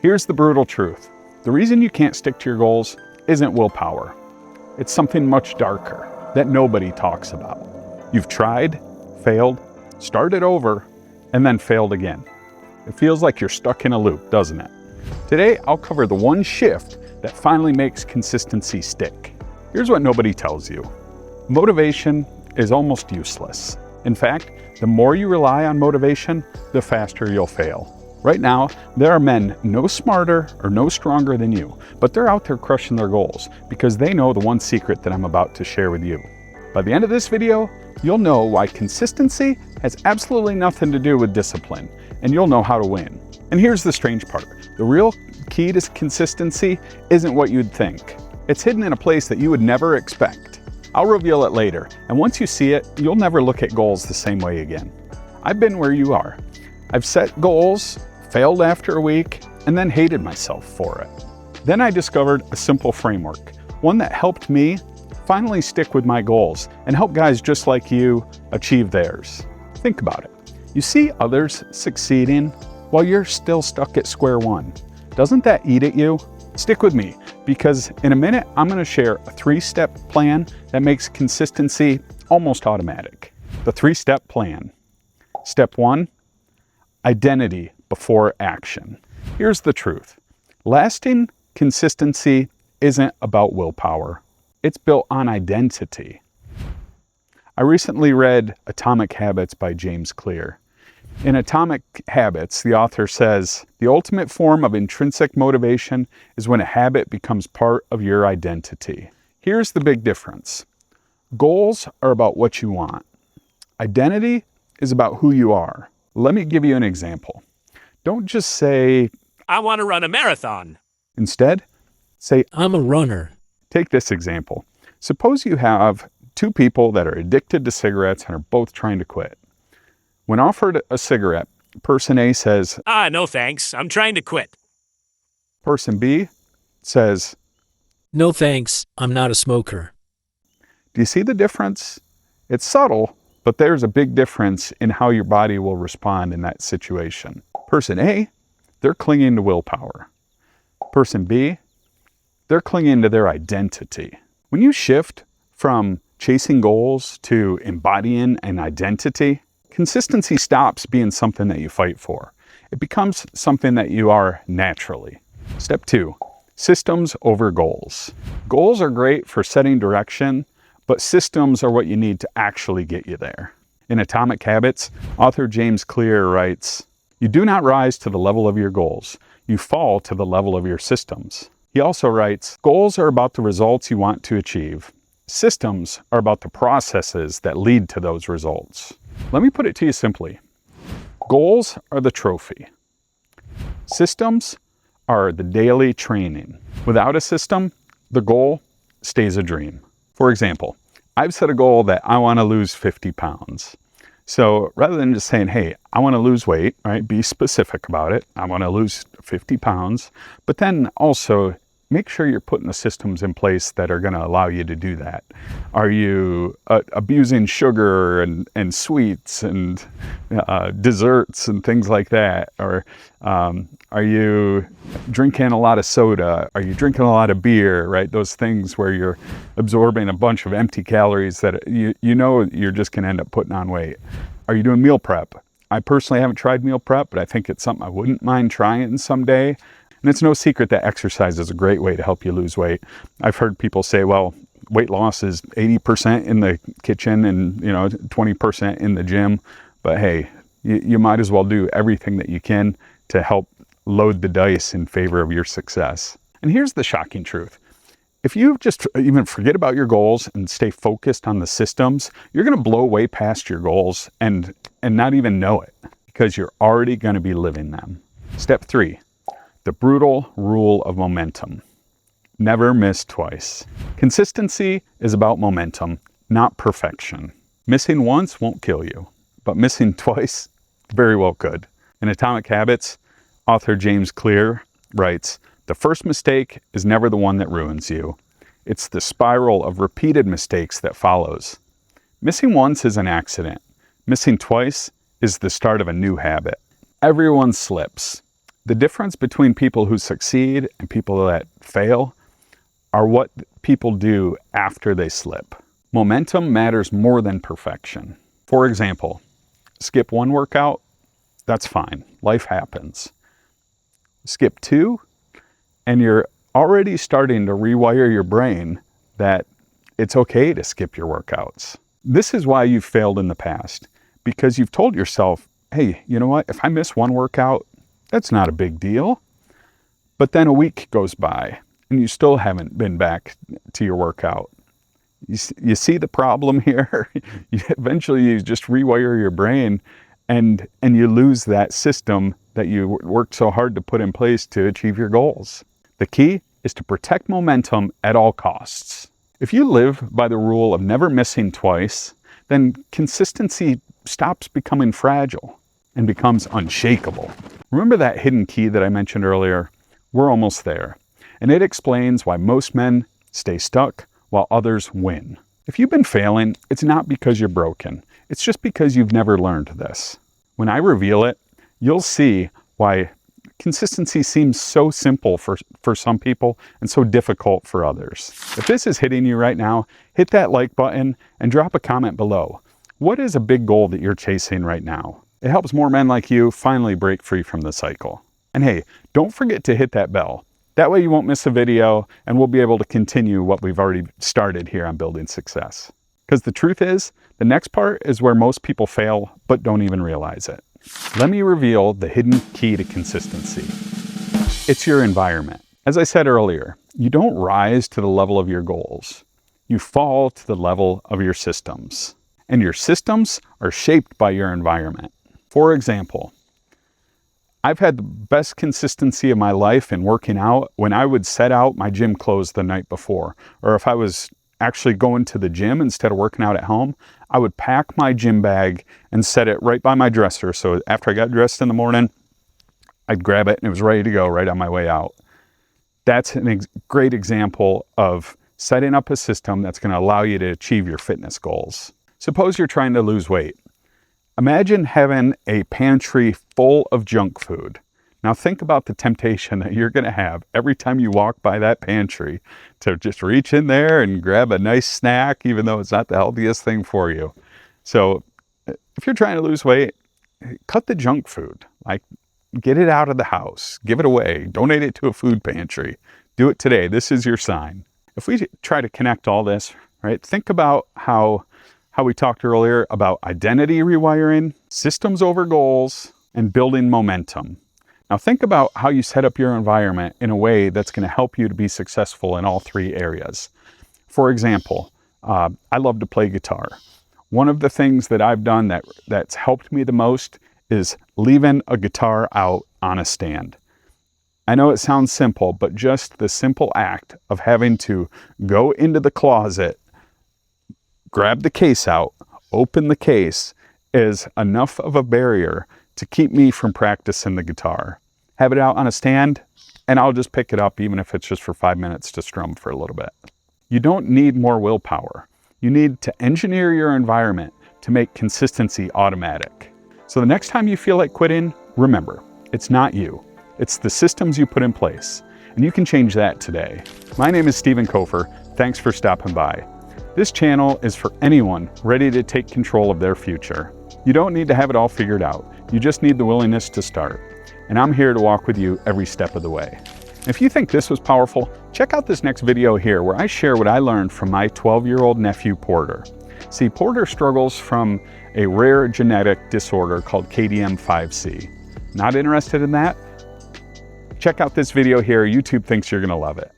Here's the brutal truth. The reason you can't stick to your goals isn't willpower. It's something much darker that nobody talks about. You've tried, failed, started over, and then failed again. It feels like you're stuck in a loop, doesn't it? Today, I'll cover the one shift that finally makes consistency stick. Here's what nobody tells you. Motivation is almost useless. In fact, the more you rely on motivation, the faster you'll fail. Right now, there are men no smarter or no stronger than you, but they're out there crushing their goals because they know the one secret that I'm about to share with you. By the end of this video, you'll know why consistency has absolutely nothing to do with discipline, and you'll know how to win. And here's the strange part. The real key to consistency isn't what you'd think. It's hidden in a place that you would never expect. I'll reveal it later, and once you see it, you'll never look at goals the same way again. I've been where you are. I've set goals, failed after a week, and then hated myself for it. Then I discovered a simple framework, one that helped me finally stick with my goals and help guys just like you achieve theirs. Think about it. You see others succeeding while you're still stuck at square one. Doesn't that eat at you? Stick with me, because in a minute, I'm gonna share a 3-step plan that makes consistency almost automatic. The 3-step plan. Step 1, identity before action. Here's the truth. Lasting consistency isn't about willpower. It's built on identity. I recently read Atomic Habits by James Clear. In Atomic Habits, the author says, the ultimate form of intrinsic motivation is when a habit becomes part of your identity. Here's the big difference. Goals are about what you want. Identity is about who you are. Let me give you an example. Don't just say, I want to run a marathon. Instead, say, I'm a runner. Take this example. Suppose you have 2 people that are addicted to cigarettes and are both trying to quit. When offered a cigarette, person A says, No thanks, I'm trying to quit. Person B says, No thanks, I'm not a smoker. do you see the difference? It's subtle, but there's a big difference in how your body will respond in that situation. Person A, they're clinging to willpower. Person B, they're clinging to their identity. When you shift from chasing goals to embodying an identity, consistency stops being something that you fight for. It becomes something that you are naturally. Step 2, systems over goals. Goals are great for setting direction, but systems are what you need to actually get you there. In Atomic Habits, author James Clear writes, you do not rise to the level of your goals. You fall to the level of your systems. He also writes, goals are about the results you want to achieve. Systems are about the processes that lead to those results. Let me put it to you simply. Goals are the trophy. Systems are the daily training. Without a system, the goal stays a dream. For example, I've set a goal that I want to lose 50 pounds. So rather than just saying, hey, I want to lose weight, right? Be specific about it. I want to lose 50 pounds, but then also make sure you're putting the systems in place that are going to allow you to do that. Are you abusing sugar and sweets and desserts and things like that? Or are you drinking a lot of soda? Are you drinking a lot of beer, right? Those things where you're absorbing a bunch of empty calories that you know you're just going to end up putting on weight. Are you doing meal prep? I personally haven't tried meal prep, but I think it's something I wouldn't mind trying someday. And it's no secret that exercise is a great way to help you lose weight. I've heard people say, well, weight loss is 80% in the kitchen and 20% in the gym. But hey, you might as well do everything that you can to help load the dice in favor of your success. And here's the shocking truth. If you just even forget about your goals and stay focused on the systems, you're going to blow way past your goals and not even know it because you're already going to be living them. Step 3. The brutal rule of momentum. Never miss twice. Consistency is about momentum, not perfection. Missing once won't kill you, but missing twice very well could. In Atomic Habits, author James Clear writes, the first mistake is never the one that ruins you. It's the spiral of repeated mistakes that follows. Missing once is an accident. Missing twice is the start of a new habit. Everyone slips. The difference between people who succeed and people that fail are what people do after they slip. Momentum matters more than perfection. For example, skip one workout, that's fine. Life happens. Skip two, and you're already starting to rewire your brain that it's okay to skip your workouts. This is why you've failed in the past, because you've told yourself, hey, you know what? If I miss one workout, that's not a big deal. But then a week goes by and you still haven't been back to your workout. You see the problem here? Eventually you just rewire your brain and you lose that system that you worked so hard to put in place to achieve your goals. The key is to protect momentum at all costs. If you live by the rule of never missing twice, then consistency stops becoming fragile and becomes unshakable. Remember that hidden key that I mentioned earlier? We're almost there. And it explains why most men stay stuck while others win. If you've been failing, it's not because you're broken. It's just because you've never learned this. When I reveal it, you'll see why consistency seems so simple for some people and so difficult for others. If this is hitting you right now, hit that like button and drop a comment below. What is a big goal that you're chasing right now? It helps more men like you finally break free from the cycle. And hey, don't forget to hit that bell. That way you won't miss a video and we'll be able to continue what we've already started here on Building Success. Because the truth is, the next part is where most people fail but don't even realize it. Let me reveal the hidden key to consistency. It's your environment. As I said earlier, you don't rise to the level of your goals. You fall to the level of your systems. And your systems are shaped by your environment. For example, I've had the best consistency of my life in working out when I would set out my gym clothes the night before. Or if I was actually going to the gym instead of working out at home, I would pack my gym bag and set it right by my dresser. So after I got dressed in the morning, I'd grab it and it was ready to go right on my way out. That's a great example of setting up a system that's going to allow you to achieve your fitness goals. Suppose you're trying to lose weight. Imagine having a pantry full of junk food. Now think about the temptation that you're going to have every time you walk by that pantry to just reach in there and grab a nice snack, even though it's not the healthiest thing for you. So if you're trying to lose weight, cut the junk food. Like, get it out of the house, give it away, donate it to a food pantry. Do it today. This is your sign. If we try to connect all this, right, think about how we talked earlier about identity rewiring, systems over goals, and building momentum. Now think about how you set up your environment in a way that's going to help you to be successful in all three areas. For example, I love to play guitar. One of the things that I've done that's helped me the most is leaving a guitar out on a stand. I know it sounds simple, but just the simple act of having to go into the closet, grab the case out, open the case is enough of a barrier to keep me from practicing the guitar. Have it out on a stand, and I'll just pick it up even if it's just for 5 minutes to strum for a little bit. You don't need more willpower. You need to engineer your environment to make consistency automatic. So the next time you feel like quitting, remember, it's not you. It's the systems you put in place, and you can change that today. My name is Stephen Kofer. Thanks for stopping by. This channel is for anyone ready to take control of their future. You don't need to have it all figured out. You just need the willingness to start. And I'm here to walk with you every step of the way. If you think this was powerful, check out this next video here where I share what I learned from my 12-year-old nephew, Porter. See, Porter struggles from a rare genetic disorder called KDM5C. Not interested in that? Check out this video here. YouTube thinks you're going to love it.